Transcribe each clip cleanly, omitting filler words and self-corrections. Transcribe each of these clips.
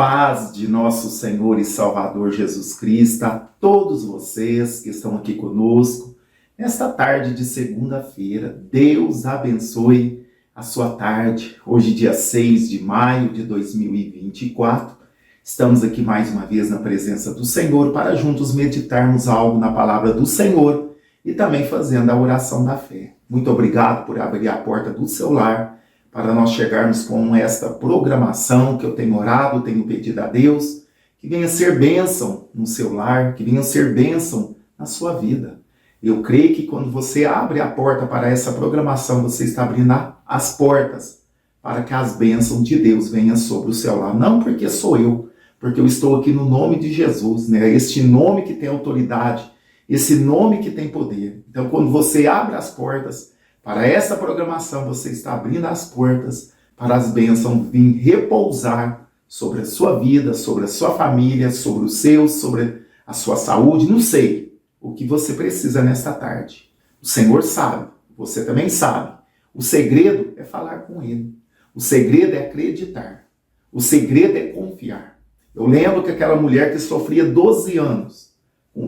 paz de nosso Senhor e Salvador Jesus Cristo, a todos vocês que estão aqui conosco, nesta tarde de segunda-feira. Deus abençoe a sua tarde. Hoje, dia 6 de maio de 2024, estamos aqui mais uma vez na presença do Senhor para juntos meditarmos algo na palavra do Senhor e também fazendo a oração da fé. Muito obrigado por abrir a porta do seu lar para nós chegarmos com esta programação que eu tenho orado, tenho pedido a Deus, que venha ser bênção no seu lar, que venha ser bênção na sua vida. Eu creio que quando você abre a porta para essa programação, você está abrindo as portas para que as bênçãos de Deus venham sobre o seu lar. Não porque sou eu, porque eu estou aqui no nome de Jesus, né? Este nome que tem autoridade, esse nome que tem poder. Então, quando você abre as portas para essa programação, você está abrindo as portas para as bênçãos vir repousar sobre a sua vida, sobre a sua família, sobre os seus, sobre a sua saúde. Não sei o que você precisa nesta tarde. O Senhor sabe, você também sabe. O segredo é falar com Ele. O segredo é acreditar. O segredo é confiar. Eu lembro que aquela mulher que sofria 12 anos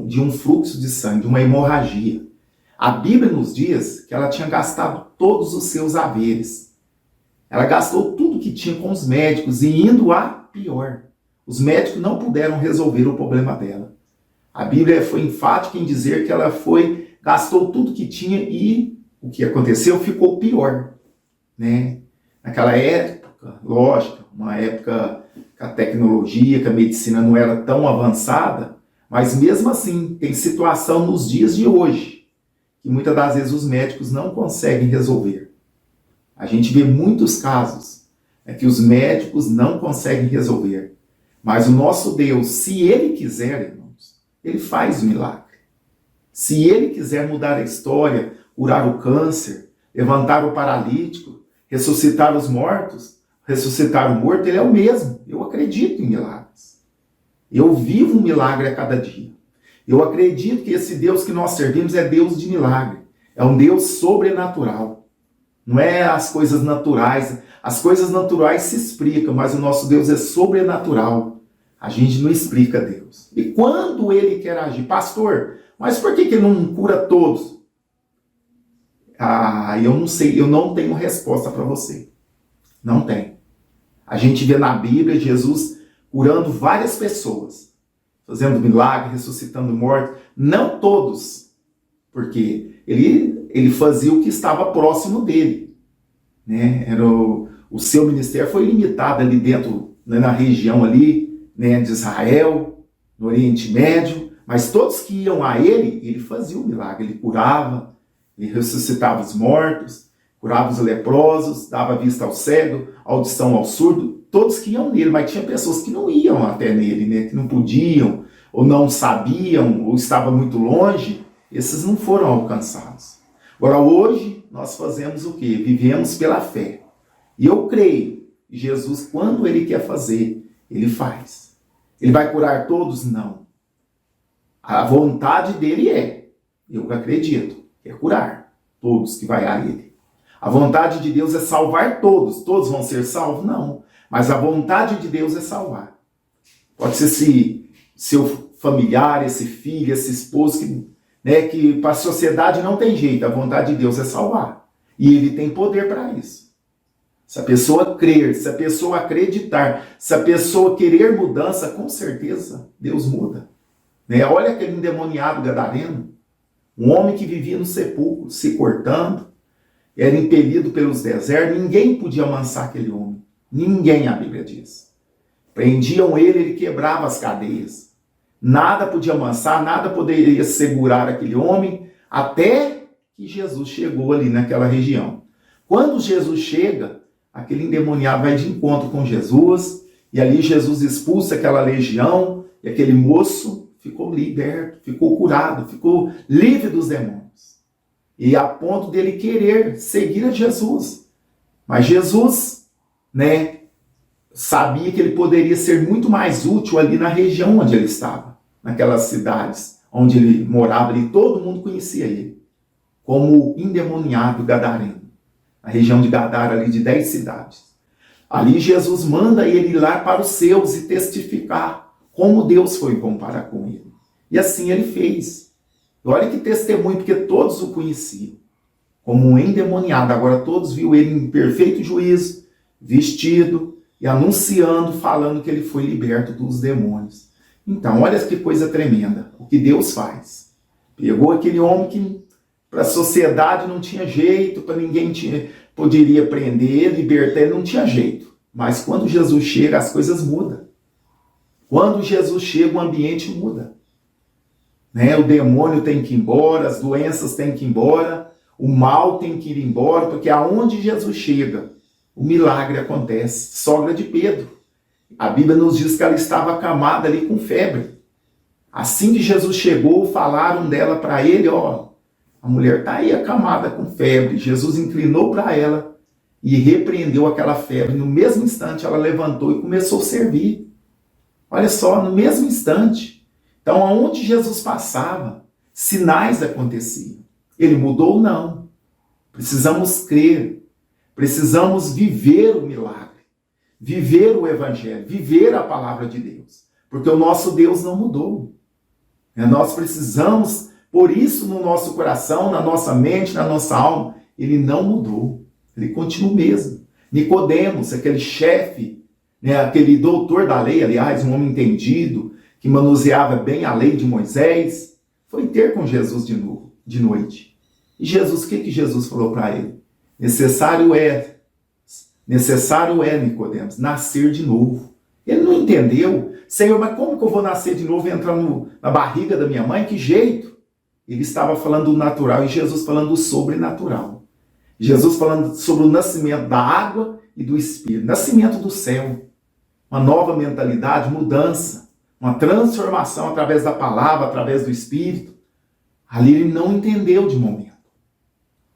de um fluxo de sangue, de uma hemorragia. A Bíblia nos diz que ela tinha gastado todos os seus haveres. Ela gastou tudo que tinha com os médicos e indo a pior. Os médicos não puderam resolver o problema dela. A Bíblia foi enfática em dizer que ela gastou tudo que tinha e o que aconteceu ficou pior, né? Naquela época, lógico, uma época que a tecnologia, que a medicina não era tão avançada, mas mesmo assim tem situação nos dias de hoje que muitas das vezes os médicos não conseguem resolver. A gente vê muitos casos que os médicos não conseguem resolver. Mas o nosso Deus, se Ele quiser, irmãos, Ele faz o milagre. Se Ele quiser mudar a história, curar o câncer, levantar o paralítico, ressuscitar os mortos, ressuscitar o morto, Ele é o mesmo. Eu acredito em milagres. Eu vivo um milagre a cada dia. Eu acredito que esse Deus que nós servimos é Deus de milagre. É um Deus sobrenatural. Não é as coisas naturais. As coisas naturais se explicam, mas o nosso Deus é sobrenatural. A gente não explica Deus. E quando Ele quer agir? Pastor, mas por que Ele não cura todos? Eu não sei, eu não tenho resposta para você. Não tem. A gente vê na Bíblia Jesus curando várias pessoas, fazendo milagre, ressuscitando mortos. Não todos, porque ele fazia o que estava próximo dele, né? O seu ministério foi limitado ali dentro, né, na região ali, né, de Israel, no Oriente Médio, mas todos que iam a ele fazia o milagre. Ele curava, ele ressuscitava os mortos, curava os leprosos, dava vista ao cego, audição ao surdo. Todos que iam nele, mas tinha pessoas que não iam até nele, né? Que não podiam, ou não sabiam, ou estavam muito longe. Esses não foram alcançados. Agora, hoje, nós fazemos o quê? Vivemos pela fé. E eu creio que Jesus, quando Ele quer fazer, Ele faz. Ele vai curar todos? Não. A vontade dEle eu acredito, é curar todos que vai a Ele. A vontade de Deus é salvar todos. Todos vão ser salvos? Não. Mas a vontade de Deus é salvar. Pode ser seu familiar, esse filho, esse esposo, que para a sociedade não tem jeito. A vontade de Deus é salvar. E Ele tem poder para isso. Se a pessoa crer, se a pessoa acreditar, se a pessoa querer mudança, com certeza Deus muda. Né? Olha aquele endemoniado gadareno. Um homem que vivia no sepulcro, se cortando, era impelido pelos desertos. Ninguém podia amansar aquele homem. Ninguém, a Bíblia diz. Prendiam ele quebrava as cadeias. Nada podia amansar, nada poderia segurar aquele homem, até que Jesus chegou ali naquela região. Quando Jesus chega, aquele endemoniado vai de encontro com Jesus, e ali Jesus expulsa aquela legião, e aquele moço ficou liberto, ficou curado, ficou livre dos demônios. E a ponto dele querer seguir a Jesus. Mas Jesus, sabia que ele poderia ser muito mais útil ali na região onde ele estava, naquelas cidades onde ele morava ali, todo mundo conhecia ele como endemoniado gadareno, na região de Gadara ali de 10 cidades. Ali Jesus manda ele ir lá para os seus e testificar como Deus foi bom para com ele. E assim ele fez. Olha que testemunho, porque todos o conheciam como um endemoniado. Agora todos viram ele em perfeito juízo, vestido e anunciando, falando que ele foi liberto dos demônios. Então, olha que coisa tremenda, o que Deus faz. Pegou aquele homem que para a sociedade não tinha jeito, para ninguém poderia prender, libertar, ele não tinha jeito. Mas quando Jesus chega, as coisas mudam. Quando Jesus chega, o ambiente muda. Né? O demônio tem que ir embora, as doenças têm que ir embora, o mal tem que ir embora, porque aonde Jesus chega, o milagre acontece. Sogra de Pedro. A Bíblia nos diz que ela estava acamada ali com febre. Assim que Jesus chegou, falaram dela para ele, ó, a mulher está aí acamada com febre. Jesus inclinou para ela e repreendeu aquela febre. No mesmo instante, ela levantou e começou a servir. Olha só, no mesmo instante. Então, aonde Jesus passava, sinais aconteciam. Ele mudou? Não. Precisamos crer. Precisamos viver o milagre. Viver o evangelho. Viver a palavra de Deus. Porque o nosso Deus não mudou. Nós precisamos, por isso, no nosso coração, na nossa mente, na nossa alma, ele não mudou. Ele continua o mesmo. Nicodemos, aquele chefe, né, aquele doutor da lei, aliás, um homem entendido, que manuseava bem a lei de Moisés, foi ter com Jesus de novo, de noite. E Jesus, o que Jesus falou para ele? Necessário é, Nicodemos, nascer de novo. Ele não entendeu. Senhor, mas como que eu vou nascer de novo e entrar na barriga da minha mãe? Que jeito? Ele estava falando do natural e Jesus falando do sobrenatural. Jesus falando sobre o nascimento da água e do Espírito. Nascimento do céu. Uma nova mentalidade, mudança. Uma transformação através da palavra, através do Espírito. Ali ele não entendeu de momento.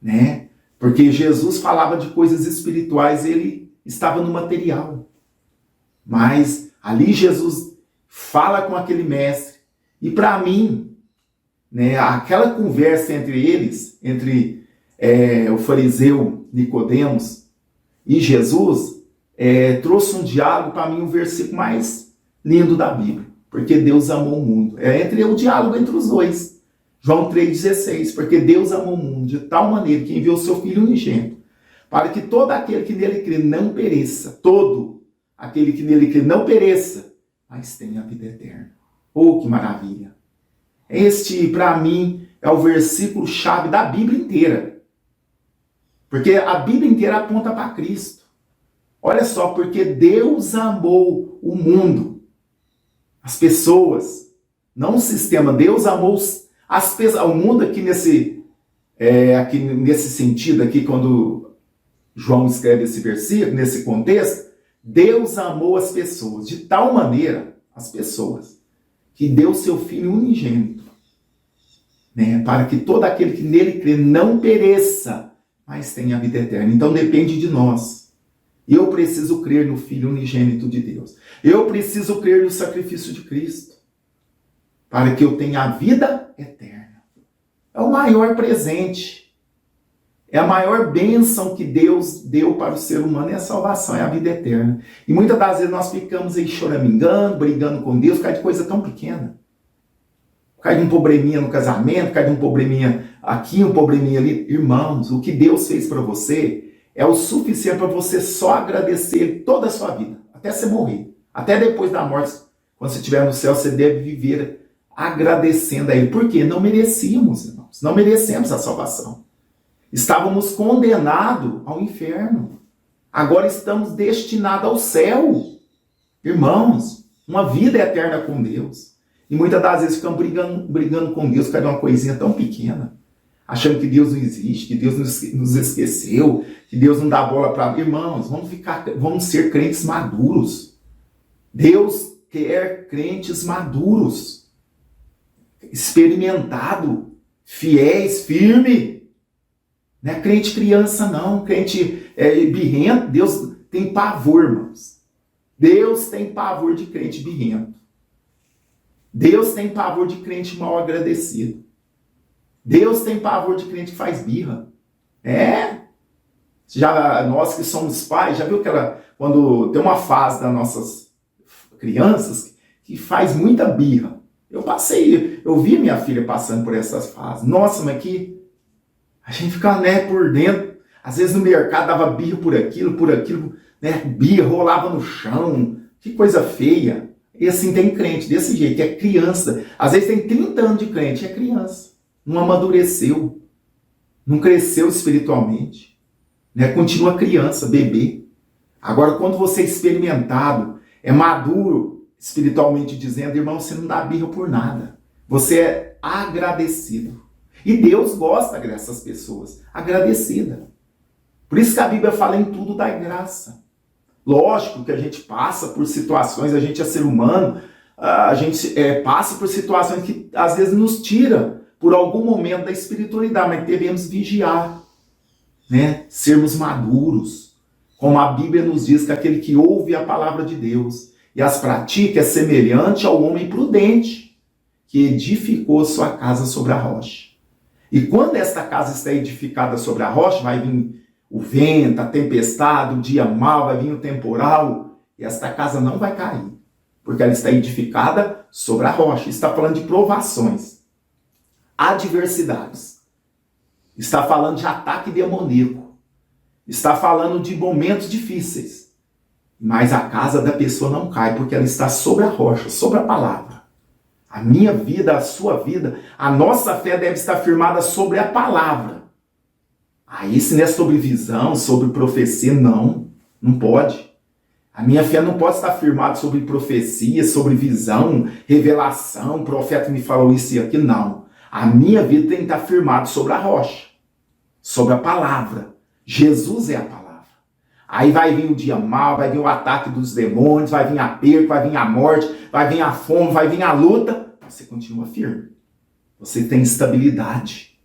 Né? Porque Jesus falava de coisas espirituais, ele estava no material. Mas ali Jesus fala com aquele mestre. E para mim, né, aquela conversa entre eles, entre o fariseu Nicodemos e Jesus, trouxe um diálogo para mim, um versículo mais lindo da Bíblia. Porque Deus amou o mundo. É o diálogo entre os dois. João 3,16. Porque Deus amou o mundo de tal maneira que enviou o seu Filho unigênito, para que todo aquele que nele crê não pereça. Todo aquele que nele crê não pereça, mas tenha a vida eterna. Oh, que maravilha! Este, para mim, é o versículo-chave da Bíblia inteira. Porque a Bíblia inteira aponta para Cristo. Olha só, porque Deus amou o mundo, as pessoas, não o sistema. Deus amou as pessoas, o mundo aqui nesse sentido, aqui quando João escreve esse versículo, nesse contexto, Deus amou as pessoas de tal maneira, as pessoas, que deu seu Filho unigênito, né, para que todo aquele que nele crê não pereça, mas tenha a vida eterna. Então depende de nós. Eu preciso crer no Filho unigênito de Deus. Eu preciso crer no sacrifício de Cristo, para que eu tenha a vida eterna. É o maior presente. É a maior bênção que Deus deu para o ser humano, é a salvação, é a vida eterna. E muitas das vezes nós ficamos aí choramingando, brigando com Deus, por causa de coisa tão pequena. Por causa de um probleminha no casamento, por causa de um probleminha aqui, um probleminha ali. Irmãos, o que Deus fez para você é o suficiente para você só agradecer toda a sua vida, até você morrer. Até depois da morte, quando você estiver no céu, você deve viver agradecendo a Ele. Por quê? Não merecíamos, irmãos. Não merecemos a salvação. Estávamos condenados ao inferno. Agora estamos destinados ao céu. Irmãos, uma vida eterna com Deus. E muitas das vezes ficamos brigando com Deus por causa de uma coisinha tão pequena. Achando que Deus não existe, que Deus nos esqueceu, que Deus não dá bola para... Irmãos, vamos ser crentes maduros. Deus quer crentes maduros. Experimentado, fiéis, firme. Não é crente criança, não. Crente birrento. Deus tem pavor, irmãos. Deus tem pavor de crente birrento. Deus tem pavor de crente mal agradecido. Deus tem pavor de crente que faz birra. Já nós que somos pais, já viu quando tem uma fase das nossas crianças que faz muita birra. Eu vi minha filha passando por essas fases. Nossa, mas que a gente fica, né, por dentro. Às vezes no mercado dava birra por aquilo, né, birra, rolava no chão. Que coisa feia. E assim tem crente desse jeito, é criança. Às vezes tem 30 anos de crente, é criança. Não amadureceu, não cresceu espiritualmente. Né? Continua criança, bebê. Agora, quando você é experimentado, é maduro, espiritualmente dizendo, irmão, você não dá birra por nada. Você é agradecido. E Deus gosta dessas pessoas, agradecida. Por isso que a Bíblia fala em tudo da graça. Lógico que a gente passa por situações, a gente é ser humano, a gente passa por situações que às vezes nos tira por algum momento da espiritualidade, mas devemos vigiar. Né? Sermos maduros, como a Bíblia nos diz que aquele que ouve a palavra de Deus e as pratica é semelhante ao homem prudente que edificou sua casa sobre a rocha. E quando esta casa está edificada sobre a rocha, vai vir o vento, a tempestade, o dia mau, vai vir o temporal, e esta casa não vai cair, porque ela está edificada sobre a rocha. Está falando de provações, adversidades. Está falando de ataque demoníaco. Está falando de momentos difíceis. Mas a casa da pessoa não cai, porque ela está sobre a rocha, sobre a palavra. A minha vida, a sua vida, a nossa fé deve estar firmada sobre a palavra. Aí se não é sobre visão, sobre profecia, não pode. A minha fé não pode estar firmada sobre profecia, sobre visão, revelação, o profeta me falou isso e aquilo, não. A minha vida tem que estar firmada sobre a rocha, sobre a palavra. Jesus é a palavra. Aí vai vir o dia mau, vai vir o ataque dos demônios, vai vir a perda, vai vir a morte, vai vir a fome, vai vir a luta. Você continua firme. Você tem estabilidade.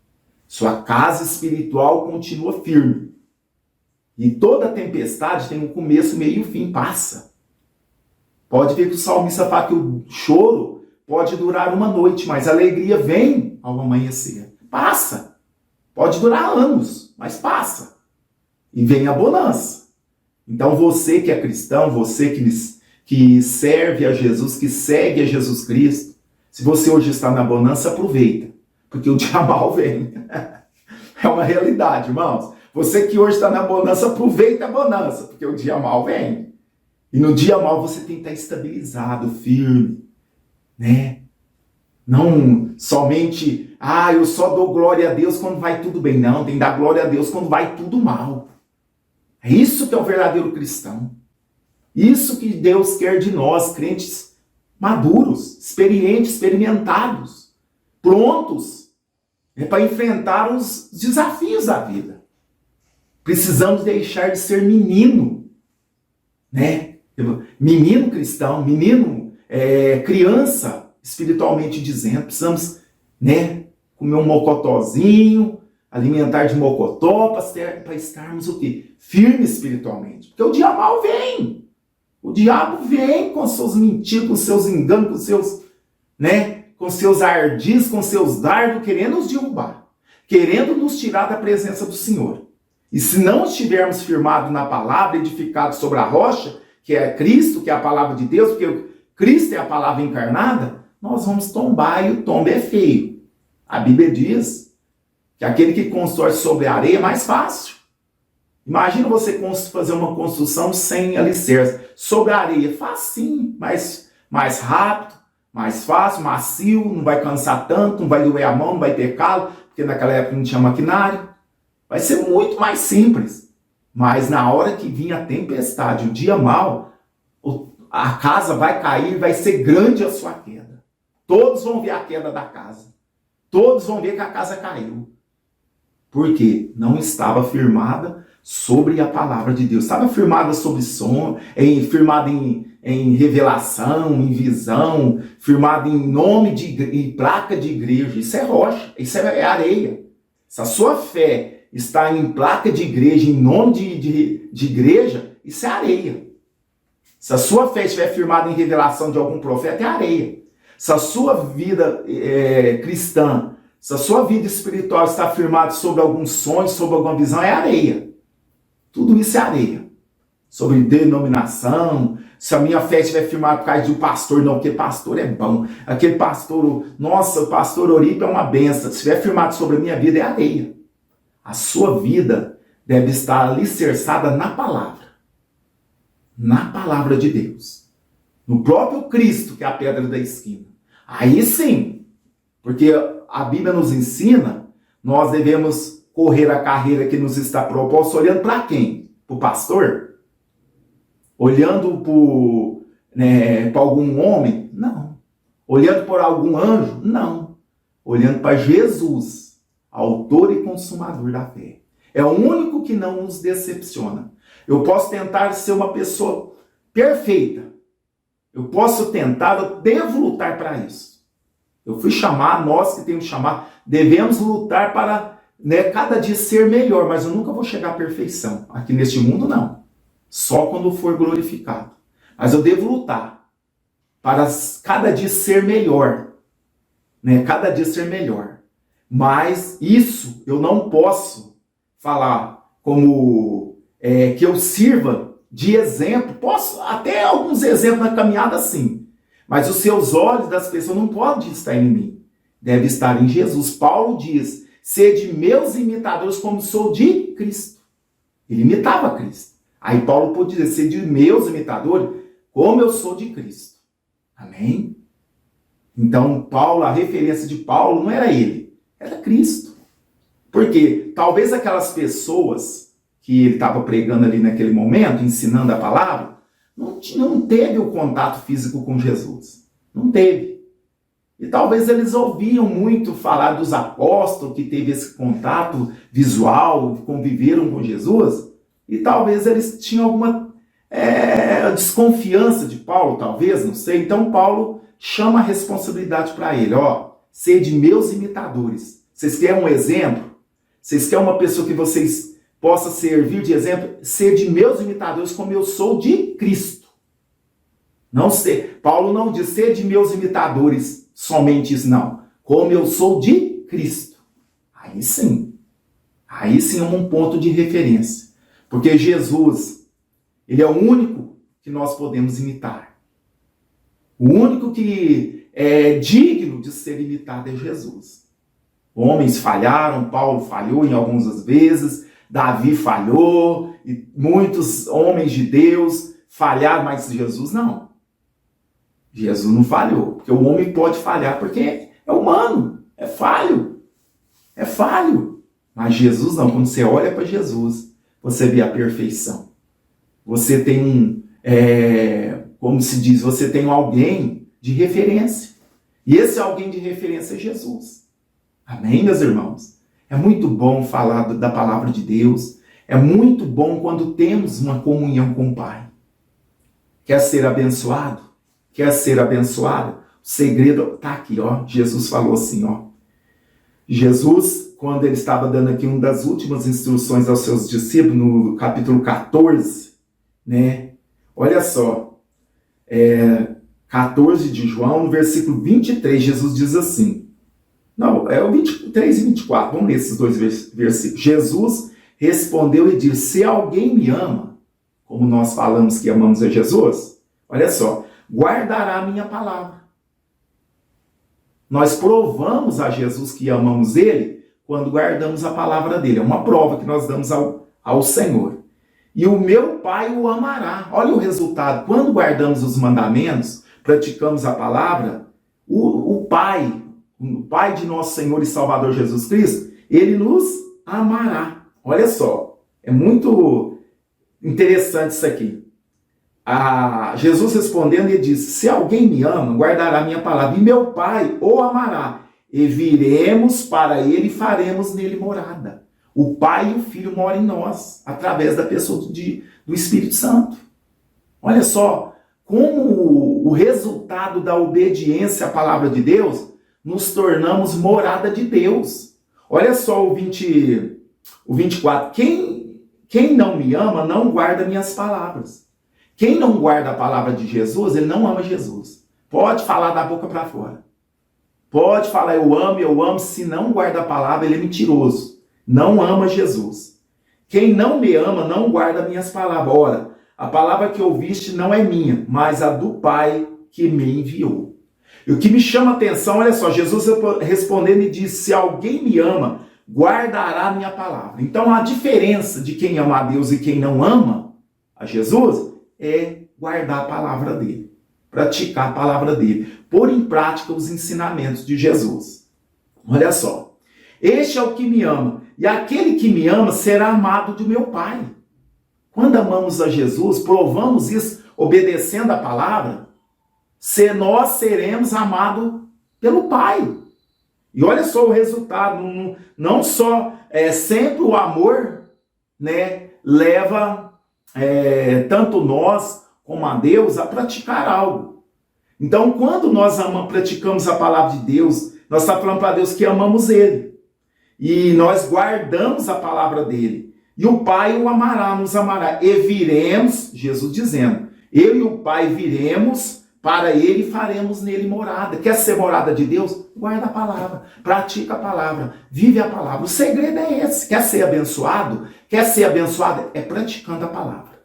Sua casa espiritual continua firme. E toda tempestade tem um começo, meio e fim, passa. Pode ver que o salmista fala que o choro pode durar uma noite, mas a alegria vem ao amanhecer. Passa. Pode durar anos, mas passa. E vem a bonança. Então você que é cristão, você que serve a Jesus, que segue a Jesus Cristo, se você hoje está na bonança, aproveita. Porque o dia mal vem. É uma realidade, irmãos. Você que hoje está na bonança, aproveita a bonança, porque o dia mal vem. E no dia mal você tem que estar estabilizado, firme, né? Não somente, eu só dou glória a Deus quando vai tudo bem. Não, tem que dar glória a Deus quando vai tudo mal. É isso que é o verdadeiro cristão. Isso que Deus quer de nós, crentes maduros, experientes, experimentados, prontos para enfrentar os desafios da vida. Precisamos deixar de ser menino, né? Menino cristão, menino criança, espiritualmente dizendo. Precisamos, né, comer um mocotózinho, alimentar de mocotó para estarmos o quê? Firmes espiritualmente. Porque o dia mal vem. O diabo vem com seus mentiras, com seus enganos, com seus, né, com seus ardis, com seus dardos, querendo nos derrubar, querendo nos tirar da presença do Senhor. E se não estivermos firmados na palavra, edificados sobre a rocha, que é Cristo, que é a palavra de Deus, porque Cristo é a palavra encarnada, nós vamos tombar e o tombo é feio. A Bíblia diz que aquele que constrói sobre a areia é mais fácil. Imagina você fazer uma construção sem alicerce. Sobre a areia, facinho, mais rápido, mais fácil, macio, não vai cansar tanto, não vai doer a mão, não vai ter calo, porque naquela época não tinha maquinário. Vai ser muito mais simples. Mas na hora que vir a tempestade, o dia mau, a casa vai cair, vai ser grande a sua queda. Todos vão ver a queda da casa. Todos vão ver que a casa caiu. Por quê? Não estava firmada sobre a palavra de Deus. Estava firmada sobre som, firmada em revelação, em visão, firmada em nome em placa de igreja. Isso é rocha, isso é areia. Se a sua fé está em placa de igreja, em nome de igreja, isso é areia. Se a sua fé estiver firmada em revelação de algum profeta, é areia. Se a sua vida cristã, se a sua vida espiritual está firmada sobre algum sonho, sobre alguma visão, é areia. Tudo isso é areia. Sobre denominação, se a minha fé estiver firmada por causa de um pastor, não, porque pastor é bom. Aquele pastor, nossa, o pastor Oribe é uma benção. Se estiver firmado sobre a minha vida, é areia. A sua vida deve estar alicerçada na palavra. Na palavra de Deus. No próprio Cristo, que é a pedra da esquina. Aí sim, porque a Bíblia nos ensina, nós devemos correr a carreira que nos está proposta, olhando para quem? Para o pastor? Olhando para algum homem? Não. Olhando por algum anjo? Não. Olhando para Jesus, autor e consumador da fé. É o único que não nos decepciona. Eu posso tentar ser uma pessoa perfeita. Eu posso tentar, eu devo lutar para isso. Eu fui chamar, nós que temos que chamar, devemos lutar para cada dia ser melhor, mas eu nunca vou chegar à perfeição. Aqui neste mundo, não. Só quando for glorificado. Mas eu devo lutar para cada dia ser melhor. Cada dia ser melhor. Mas isso eu não posso falar como que eu sirva de exemplo. Posso até alguns exemplos na caminhada, sim. Mas os seus olhos das pessoas não podem estar em mim. Deve estar em Jesus. Paulo diz, sede meus imitadores como sou de Cristo. Ele imitava Cristo. Aí Paulo pode dizer, sede meus imitadores como eu sou de Cristo. Amém? Então, Paulo, a referência de Paulo não era ele, era Cristo. Porque talvez aquelas pessoas que ele estava pregando ali naquele momento, ensinando a palavra, não teve o contato físico com Jesus. Não teve. E talvez eles ouviam muito falar dos apóstolos que teve esse contato visual, conviveram com Jesus, e talvez eles tinham alguma desconfiança de Paulo, talvez, não sei. Então Paulo chama a responsabilidade para ele. Sede meus imitadores. Vocês querem um exemplo? Vocês querem uma pessoa que vocês possam servir de exemplo? Sede meus imitadores como eu sou de Cristo. Não sei. Paulo não diz sede meus imitadores, somente isso, não. Como eu sou de Cristo. Aí sim é um ponto de referência. Porque Jesus, ele é o único que nós podemos imitar. O único que é digno de ser imitado é Jesus. Homens falharam, Paulo falhou em algumas vezes, Davi falhou, e muitos homens de Deus falharam, mas Jesus não. Jesus não falhou, porque o homem pode falhar, porque é humano, é falho. É falho. Mas Jesus não, quando você olha para Jesus, você vê a perfeição. Você tem como se diz, você tem alguém de referência. E esse alguém de referência é Jesus. Amém, meus irmãos? É muito bom falar da palavra de Deus. É muito bom quando temos uma comunhão com o Pai. Quer ser abençoado? Quer ser abençoado? O segredo está aqui, Jesus falou assim, Jesus, quando ele estava dando aqui uma das últimas instruções aos seus discípulos, no capítulo 14, Olha só, 14 de João, no versículo 23, Jesus diz assim, não, é o 23 e 24, vamos ler esses dois versículos. Jesus respondeu e disse, se alguém me ama, como nós falamos que amamos a Jesus, olha só, guardará a minha palavra. Nós provamos a Jesus que amamos ele quando guardamos a palavra dele. É uma prova que nós damos ao Senhor. E o meu Pai o amará. Olha o resultado. Quando guardamos os mandamentos, praticamos a palavra, o Pai de nosso Senhor e Salvador Jesus Cristo, ele nos amará. Olha só, é muito interessante isso aqui. Jesus respondendo, ele disse, se alguém me ama, guardará a minha palavra, e meu Pai o amará, e viremos para ele e faremos nele morada. O Pai e o Filho moram em nós, através da pessoa do Espírito Santo. Olha só, como o resultado da obediência à palavra de Deus, nos tornamos morada de Deus. Olha só o 24. Quem não me ama, não guarda minhas palavras. Quem não guarda a palavra de Jesus, ele não ama Jesus. Pode falar da boca para fora. Pode falar eu amo, se não guarda a palavra, ele é mentiroso. Não ama Jesus. Quem não me ama não guarda minhas palavras. Ora, a palavra que ouviste não é minha, mas a do Pai que me enviou. E o que me chama a atenção, olha só, Jesus respondendo e disse, se alguém me ama, guardará a minha palavra. Então a diferença de quem ama a Deus e quem não ama a Jesus é guardar a palavra dele, praticar a palavra dele, pôr em prática os ensinamentos de Jesus. Olha só, este é o que me ama, e aquele que me ama será amado do meu Pai. Quando amamos a Jesus, provamos isso obedecendo a palavra, nós seremos amados pelo Pai. E olha só o resultado, não só sempre o amor, né, leva tanto nós como a Deus a praticar algo. Então, quando nós praticamos a palavra de Deus, nós estamos falando para Deus que amamos Ele. E nós guardamos a palavra dele. E o Pai o amará, nos amará. E viremos, Jesus dizendo, eu e o Pai viremos para Ele e faremos nele morada. Quer ser morada de Deus? Guarda a palavra, pratica a palavra, vive a palavra. O segredo é esse. Quer ser abençoado? Quer ser abençoado? É praticando a palavra.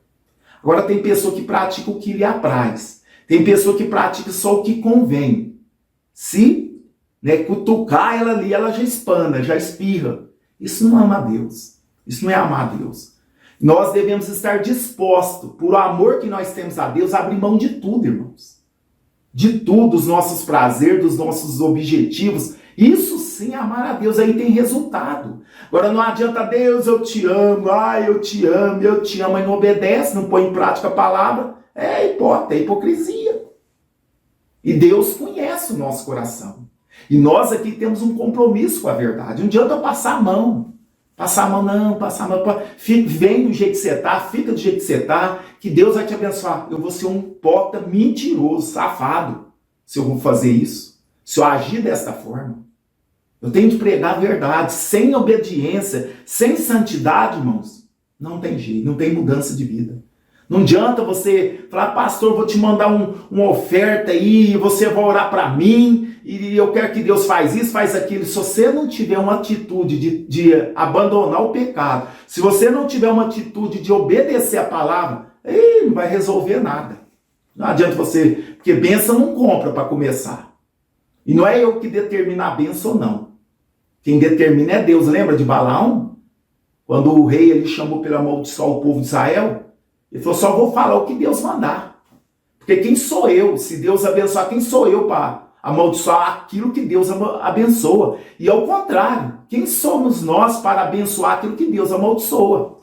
Agora tem pessoa que pratica o que lhe apraz. Tem pessoa que pratica só o que convém. Se cutucar ela ali, ela já espana, já espirra. Isso não ama a Deus. Isso não é amar a Deus. Nós devemos estar dispostos, por amor que nós temos a Deus, a abrir mão de tudo, irmãos. De tudo, dos nossos prazeres, dos nossos objetivos. Isso sim, amar a Deus, aí tem resultado. Agora não adianta, Deus, eu te amo, eu te amo, e não obedece, não põe em prática a palavra. É hipocrisia. E Deus conhece o nosso coração. E nós aqui temos um compromisso com a verdade. Não adianta eu passar a mão. Passar a mão. Vem do jeito que você está, fica do jeito que você está, que Deus vai te abençoar. Eu vou ser um hipócrita mentiroso, safado, se eu vou fazer isso. Se eu agir desta forma. Eu tenho que pregar a verdade. Sem obediência, sem santidade, irmãos, não tem jeito, não tem mudança de vida. Não adianta você falar, pastor, vou te mandar uma oferta aí, e você vai orar para mim, e eu quero que Deus faz isso, faz aquilo. Se você não tiver uma atitude de abandonar o pecado, se você não tiver uma atitude de obedecer a palavra, não vai resolver nada. Não adianta você, porque bênção não compra para começar. E não é eu que determino a bênção, não. Quem determina é Deus. Lembra de Balaão? Quando o rei ele chamou para amaldiçoar o povo de Israel, ele falou, só vou falar o que Deus mandar. Porque quem sou eu? Se Deus abençoar, quem sou eu para amaldiçoar aquilo que Deus abençoa? E ao contrário, quem somos nós para abençoar aquilo que Deus amaldiçoa?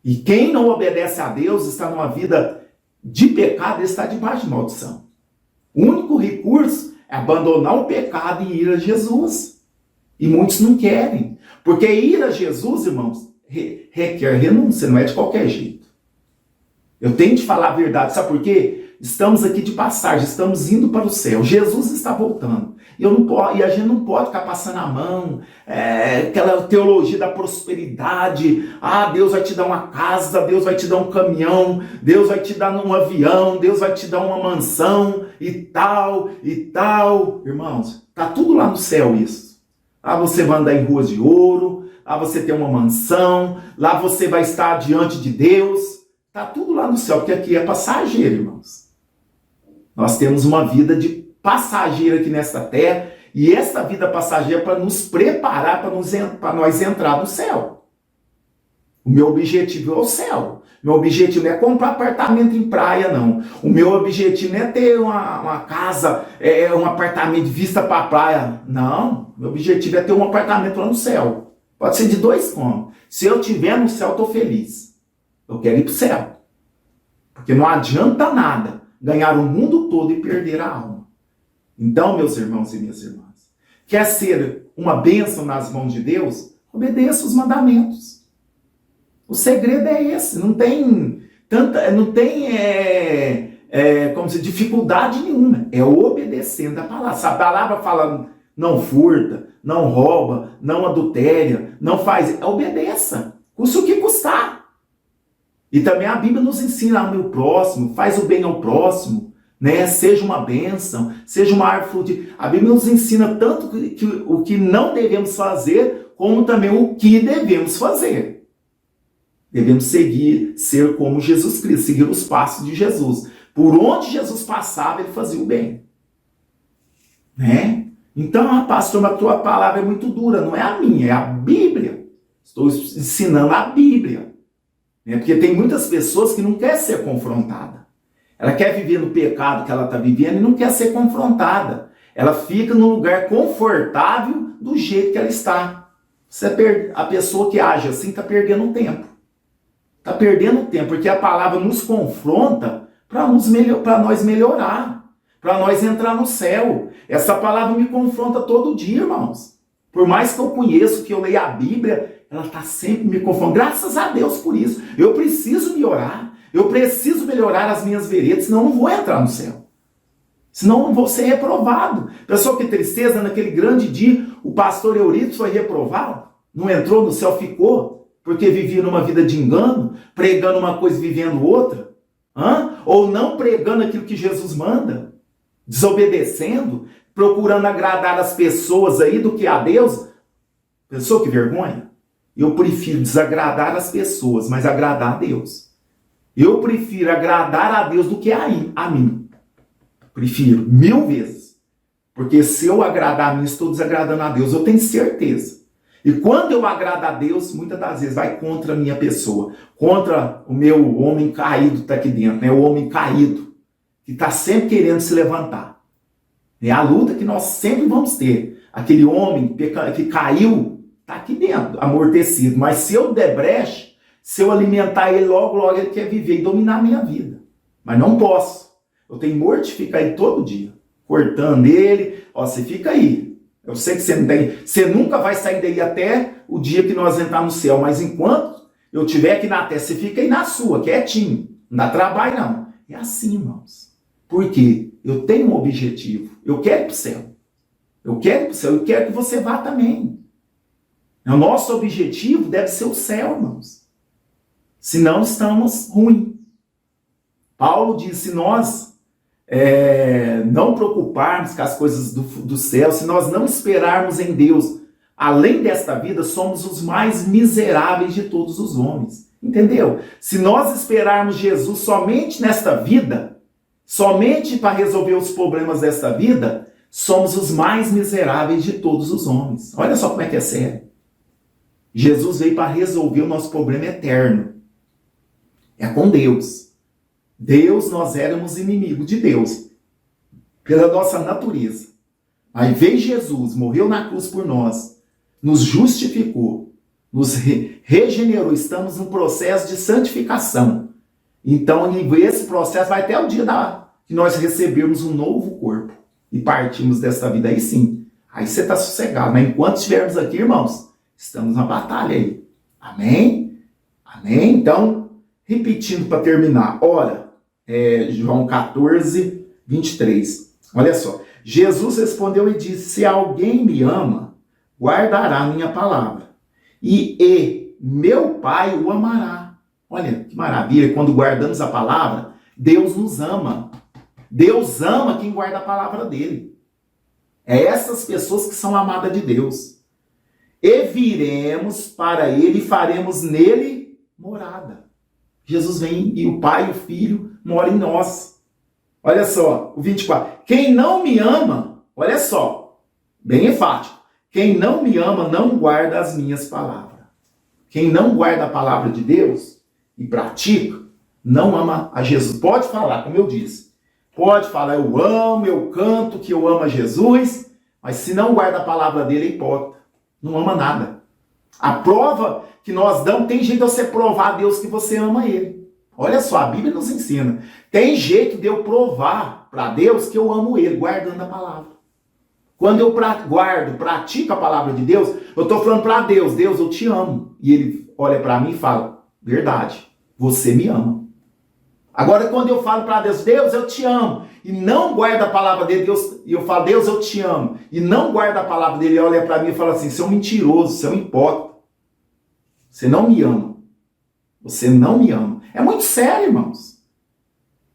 E quem não obedece a Deus está numa vida de pecado, está debaixo de maldição. O único recurso é abandonar o pecado e ir a Jesus. E muitos não querem. Porque ir a Jesus, irmãos, requer renúncia, não é de qualquer jeito. Eu tenho de falar a verdade, sabe por quê? Estamos aqui de passagem, estamos indo para o céu, Jesus está voltando, e a gente não pode ficar passando a mão, aquela teologia da prosperidade, Deus vai te dar uma casa, Deus vai te dar um caminhão, Deus vai te dar um avião, Deus vai te dar uma mansão, e tal, irmãos, tá tudo lá no céu isso. Você vai andar em ruas de ouro, lá você tem uma mansão, lá você vai estar diante de Deus. Está tudo lá no céu, porque aqui é passageiro, irmãos. Nós temos uma vida de passageiro aqui nesta terra, e esta vida passageira é para nos preparar para nós entrar no céu. O meu objetivo é o céu. Meu objetivo não é comprar apartamento em praia, não. O meu objetivo não é ter uma casa, um apartamento de vista para a praia. Não. Meu objetivo é ter um apartamento lá no céu. Pode ser de 2 cômodos. Se eu estiver no céu, eu estou feliz. Eu quero ir para o céu. Porque não adianta nada ganhar o mundo todo e perder a alma. Então, meus irmãos e minhas irmãs, quer ser uma bênção nas mãos de Deus? Obedeça os mandamentos. O segredo é esse. Não tem dificuldade nenhuma. É obedecendo a palavra. Se a palavra fala não furta, não rouba, não adultéria, não faz, obedeça. Custa o que custar. E também a Bíblia nos ensina ao meu próximo, faz o bem ao próximo, né? Seja uma bênção, seja uma árvore frutífera. A Bíblia nos ensina tanto o que não devemos fazer, como também o que devemos fazer. Devemos ser como Jesus Cristo, seguir os passos de Jesus. Por onde Jesus passava, ele fazia o bem. Né? Então, pastor, a tua palavra é muito dura. Não é a minha, é a Bíblia. Estou ensinando a Bíblia. Né? Porque tem muitas pessoas que não querem ser confrontada. Ela quer viver no pecado que ela está vivendo e não quer ser confrontada. Ela fica num lugar confortável do jeito que ela está. A pessoa que age assim está perdendo tempo. Está perdendo tempo, porque a palavra nos confronta para nós melhorar, para nós entrar no céu. Essa palavra me confronta todo dia, irmãos. Por mais que eu conheça, que eu leia a Bíblia, ela está sempre me confrontando. Graças a Deus por isso. Eu preciso melhorar. Eu preciso melhorar as minhas veredas, senão eu não vou entrar no céu. Senão eu vou ser reprovado. Pessoal, que tristeza, naquele grande dia, o pastor Euritos foi reprovado. Não entrou no céu, ficou. Porque vivia numa vida de engano, pregando uma coisa e vivendo outra. Ou não pregando aquilo que Jesus manda. Desobedecendo, procurando agradar as pessoas aí do que a Deus. Pensou que vergonha? Eu prefiro desagradar as pessoas, mas agradar a Deus. Eu prefiro agradar a Deus do que a mim. Prefiro 1000 vezes. Porque se eu agradar a mim, estou desagradando a Deus, eu tenho certeza. E quando eu agrado a Deus, muitas das vezes vai contra a minha pessoa. Contra o meu homem caído que está aqui dentro. Né? O homem caído. Que está sempre querendo se levantar. É a luta que nós sempre vamos ter. Aquele homem que caiu, está aqui dentro, amortecido. Mas se eu der brecha, se eu alimentar ele, logo ele quer viver e dominar a minha vida. Mas não posso. Eu tenho que mortificar ele todo dia. Cortando ele. Você fica aí. Eu sei que você não tem. Você nunca vai sair daí até o dia que nós entrarmos no céu. Mas enquanto eu estiver aqui na terra, você fica aí na sua, quietinho. Não dá trabalho, não. É assim, irmãos. Por quê? Eu tenho um objetivo. Eu quero ir para o céu. Eu quero ir para o céu. Eu quero que você vá também. O nosso objetivo deve ser o céu, irmãos. Senão estamos ruins. Paulo diz, se nós não preocuparmos com as coisas do céu, se nós não esperarmos em Deus, além desta vida, somos os mais miseráveis de todos os homens. Entendeu? Se nós esperarmos Jesus somente nesta vida, somente para resolver os problemas desta vida, somos os mais miseráveis de todos os homens. Olha só como é que é sério. Jesus veio para resolver o nosso problema eterno. É com Deus. Deus, nós éramos inimigos de Deus, pela nossa natureza. Aí veio Jesus, morreu na cruz por nós, nos justificou, nos regenerou, estamos num processo de santificação. Então, esse processo vai até o dia que nós recebermos um novo corpo e partimos desta vida. Aí sim, aí você está sossegado. Mas enquanto estivermos aqui, irmãos, estamos na batalha aí. Amém? Amém? Então, repetindo para terminar. Ora, João 14, 23. Olha só. Jesus respondeu e disse, se alguém me ama, guardará a minha palavra. E meu Pai o amará. Olha que maravilha. Quando guardamos a palavra, Deus nos ama. Deus ama quem guarda a palavra dele. É essas pessoas que são amadas de Deus. E viremos para ele e faremos nele morada. Jesus vem e o Pai e o Filho moram em nós. Olha só, o 24. Quem não me ama, olha só, bem enfático. Quem não me ama não guarda as minhas palavras. Quem não guarda a palavra de Deus e pratica, não ama a Jesus. Pode falar, como eu disse. Pode falar, eu amo, eu canto que eu amo a Jesus, mas se não guarda a palavra dele, é hipócrita. Não ama nada. A prova que nós damos, tem jeito de você provar a Deus que você ama ele. Olha só, a Bíblia nos ensina. Tem jeito de eu provar para Deus que eu amo ele, guardando a palavra. Quando eu pratico a palavra de Deus, eu estou falando para Deus, Deus, eu te amo. E ele olha para mim e fala, verdade, você me ama. Agora, quando eu falo para Deus, Deus, eu te amo, e não guarda a palavra dele, Deus, e eu falo, Deus, eu te amo, e não guarda a palavra dele, ele olha para mim e fala assim, você é um mentiroso, você é um hipócrita. Você não me ama. Você não me ama. É muito sério, irmãos.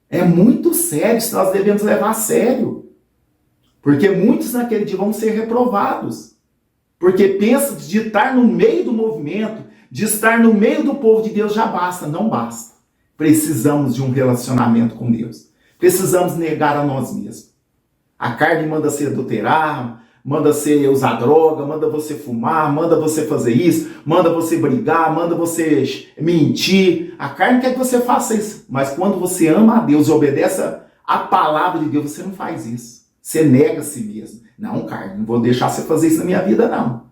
É muito sério, isso nós devemos levar a sério. Porque muitos naquele dia vão ser reprovados. Porque pensa de estar no meio do movimento, de estar no meio do povo de Deus já basta. Não basta. Precisamos de um relacionamento com Deus. Precisamos negar a nós mesmos. A carne manda você adulterar, manda você usar droga, manda você fumar, manda você fazer isso, manda você brigar, manda você mentir. A carne quer que você faça isso. Mas quando você ama a Deus e obedece a palavra de Deus, você não faz isso. Você nega a si mesmo. Não, carne, não vou deixar você fazer isso na minha vida, não.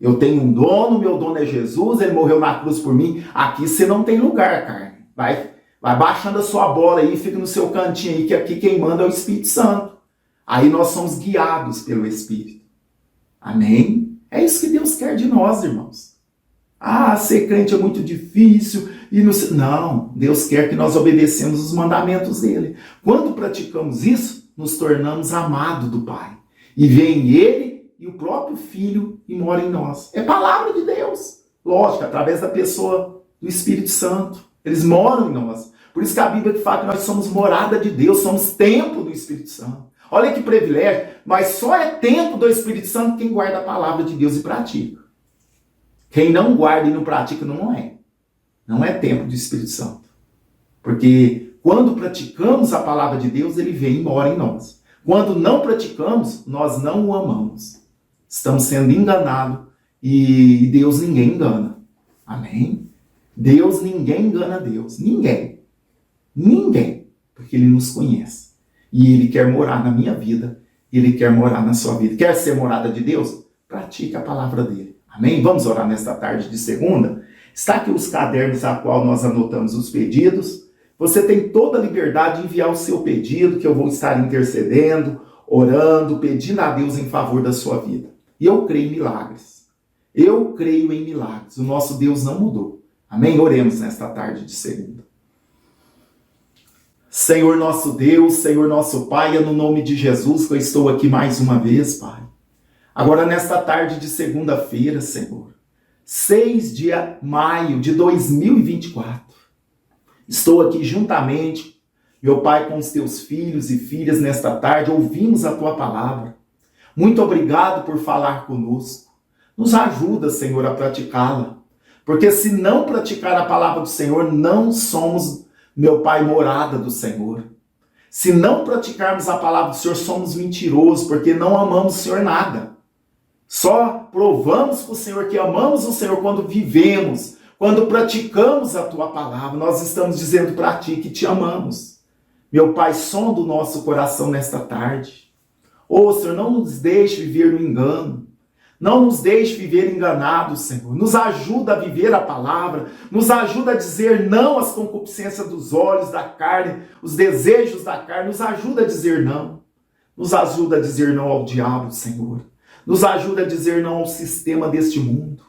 Eu tenho um dono, meu dono é Jesus, ele morreu na cruz por mim. Aqui você não tem lugar, carne. Vai baixando a sua bola aí, fica no seu cantinho aí, que aqui quem manda é o Espírito Santo. Aí nós somos guiados pelo Espírito. Amém? É isso que Deus quer de nós, irmãos. Ah, ser crente é muito difícil. Não, Deus quer que nós obedecemos os mandamentos dele. Quando praticamos isso, nos tornamos amados do Pai. E vem ele e o próprio Filho e mora em nós. É palavra de Deus. Lógico, através da pessoa do Espírito Santo. Eles moram em nós. Por isso que a Bíblia fala que nós somos morada de Deus, somos templo do Espírito Santo. Olha que privilégio, mas só é templo do Espírito Santo quem guarda a palavra de Deus e pratica. Quem não guarda e não pratica não é. Não é templo do Espírito Santo. Porque quando praticamos a palavra de Deus, ele vem e mora em nós. Quando não praticamos, nós não o amamos. Estamos sendo enganados e Deus ninguém engana. Amém? Deus, ninguém engana Deus. Ninguém. Ninguém. Porque ele nos conhece. E ele quer morar na minha vida. Ele quer morar na sua vida. Quer ser morada de Deus? Pratique a palavra dele. Amém? Vamos orar nesta tarde de segunda? Está aqui os cadernos a qual nós anotamos os pedidos. Você tem toda a liberdade de enviar o seu pedido, que eu vou estar intercedendo, orando, pedindo a Deus em favor da sua vida. E eu creio em milagres. Eu creio em milagres. O nosso Deus não mudou. Amém? Oremos nesta tarde de segunda. Senhor nosso Deus, Senhor nosso Pai, é no nome de Jesus que eu estou aqui mais uma vez, Pai. Agora nesta tarde de segunda-feira, Senhor, 6 de maio de 2024, estou aqui juntamente, meu Pai, com os teus filhos e filhas nesta tarde, ouvimos a tua palavra. Muito obrigado por falar conosco. Nos ajuda, Senhor, a praticá-la. Porque se não praticar a palavra do Senhor, não somos, meu Pai, morada do Senhor. Se não praticarmos a palavra do Senhor, somos mentirosos, porque não amamos o Senhor nada. Só provamos para o Senhor que amamos o Senhor quando vivemos, quando praticamos a tua palavra. Nós estamos dizendo para ti que te amamos. Meu Pai, sonda o nosso coração nesta tarde. Ô, Senhor, não nos deixe viver no engano. Não nos deixe viver enganados, Senhor. Nos ajuda a viver a palavra. Nos ajuda a dizer não às concupiscências dos olhos, da carne, os desejos da carne. Nos ajuda a dizer não. Nos ajuda a dizer não ao diabo, Senhor. Nos ajuda a dizer não ao sistema deste mundo.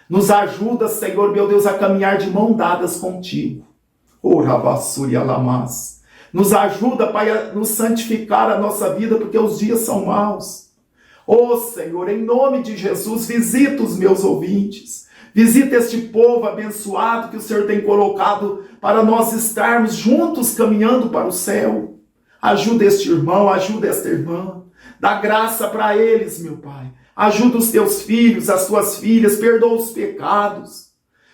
Nos ajuda, Senhor, meu Deus, a caminhar de mão dadas contigo. Orabassuri alamas. Nos ajuda, Pai, a nos santificar a nossa vida, porque os dias são maus. Ô Senhor, em nome de Jesus, visita os meus ouvintes. Visita este povo abençoado que o Senhor tem colocado para nós estarmos juntos caminhando para o céu. Ajuda este irmão, ajuda esta irmã. Dá graça para eles, meu Pai. Ajuda os teus filhos, as tuas filhas, perdoa os pecados.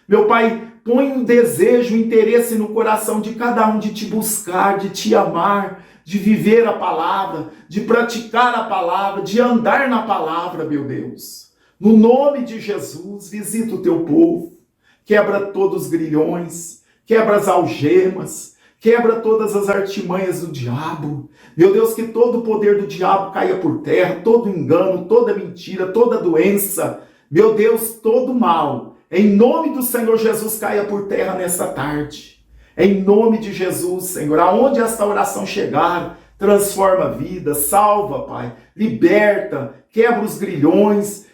Meu Pai, põe um desejo, um interesse no coração de cada um de te buscar, de te amar, de viver a palavra, de praticar a palavra, de andar na palavra, meu Deus. No nome de Jesus, visita o teu povo, quebra todos os grilhões, quebra as algemas, quebra todas as artimanhas do diabo. Meu Deus, que todo o poder do diabo caia por terra, todo engano, toda mentira, toda doença, meu Deus, todo mal, em nome do Senhor Jesus, caia por terra nesta tarde. Em nome de Jesus, Senhor, aonde esta oração chegar, transforma a vida, salva, Pai, liberta, quebra os grilhões,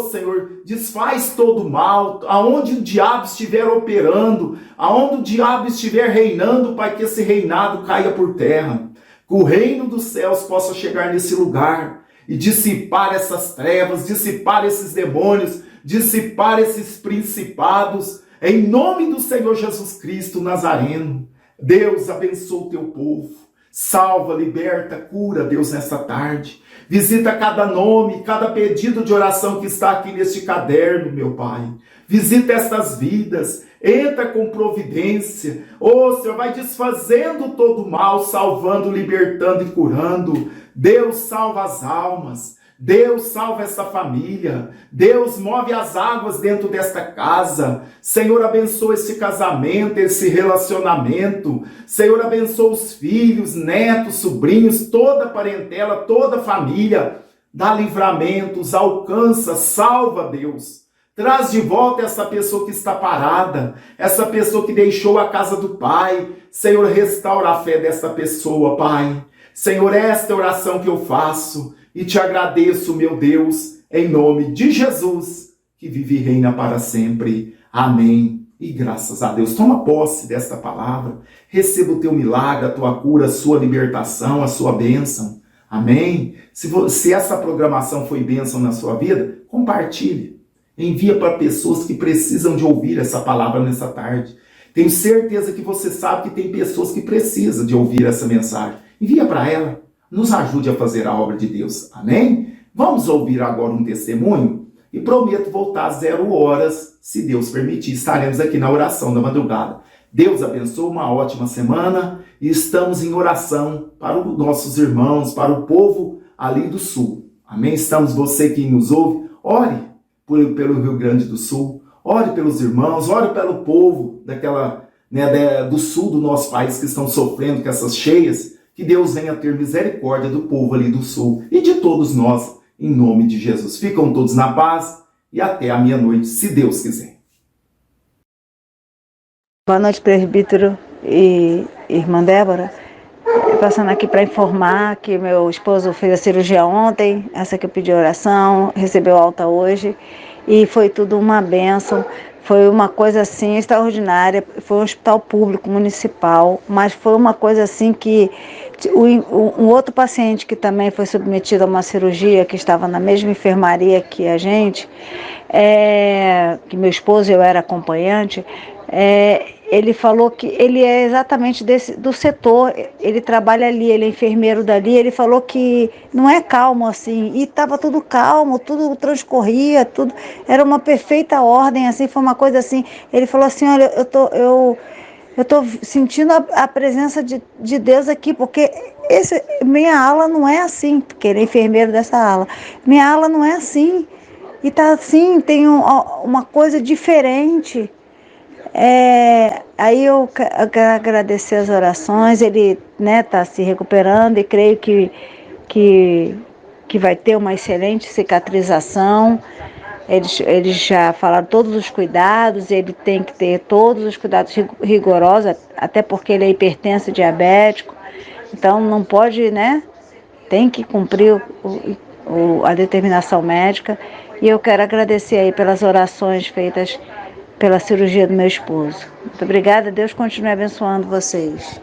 Senhor, desfaz todo o mal, aonde o diabo estiver operando, aonde o diabo estiver reinando, Pai, que esse reinado caia por terra, que o reino dos céus possa chegar nesse lugar e dissipar essas trevas, dissipar esses demônios, dissipar esses principados, em nome do Senhor Jesus Cristo Nazareno. Deus, abençoa o teu povo. Salva, liberta, cura, Deus, nessa tarde. Visita cada nome, cada pedido de oração que está aqui neste caderno, meu Pai. Visita estas vidas, entra com providência. Senhor, vai desfazendo todo o mal, salvando, libertando e curando. Deus, salva as almas. Deus, salva essa família. Deus, move as águas dentro desta casa. Senhor, abençoa esse casamento, esse relacionamento. Senhor, abençoa os filhos, netos, sobrinhos, toda a parentela, toda a família. Dá livramentos, alcança, salva, Deus. Traz de volta essa pessoa que está parada, essa pessoa que deixou a casa do Pai. Senhor, restaura a fé dessa pessoa, Pai. Senhor, esta é a oração que eu faço. E te agradeço, meu Deus, em nome de Jesus, que vive e reina para sempre. Amém. E graças a Deus. Toma posse desta palavra. Receba o teu milagre, a tua cura, a sua libertação, a sua bênção. Amém. Se essa programação foi bênção na sua vida, compartilhe. Envia para pessoas que precisam de ouvir essa palavra nessa tarde. Tenho certeza que você sabe que tem pessoas que precisam de ouvir essa mensagem. Envia para ela. Nos ajude a fazer a obra de Deus. Amém? Vamos ouvir agora um testemunho e prometo voltar às 0 horas, se Deus permitir. Estaremos aqui na oração da madrugada. Deus abençoe, uma ótima semana e estamos em oração para os nossos irmãos, para o povo ali do Sul. Amém? Estamos, você que nos ouve, ore pelo Rio Grande do Sul, ore pelos irmãos, ore pelo povo do sul do nosso país que estão sofrendo com essas cheias. Que Deus venha ter misericórdia do povo ali do sul e de todos nós, em nome de Jesus. Ficam todos na paz e até a meia-noite, se Deus quiser. Boa noite, presbítero e irmã Débora. Passando aqui para informar que meu esposo fez a cirurgia ontem, essa que eu pedi oração, recebeu alta hoje e foi tudo uma bênção. Foi uma coisa assim extraordinária, foi um hospital público, municipal, mas foi uma coisa assim que um outro paciente que também foi submetido a uma cirurgia, que estava na mesma enfermaria que a gente, que meu esposo e eu era acompanhante, ele falou que ele é exatamente do setor, ele trabalha ali, ele é enfermeiro dali, ele falou que não é calmo assim, e estava tudo calmo, tudo transcorria, tudo era uma perfeita ordem, assim, foi uma coisa assim, ele falou assim, olha, eu tô sentindo a presença de Deus aqui, porque minha ala não é assim, porque ele é enfermeiro dessa ala, minha ala não é assim, e tá assim, tem uma coisa diferente. Aí eu quero agradecer as orações, ele está se recuperando e creio que vai ter uma excelente cicatrização. Eles já falaram todos os cuidados, ele tem que ter todos os cuidados rigorosos, até porque ele é hipertenso e diabético, então não pode, tem que cumprir a determinação médica. E eu quero agradecer aí pelas orações feitas pela cirurgia do meu esposo. Muito obrigada, Deus continue abençoando vocês.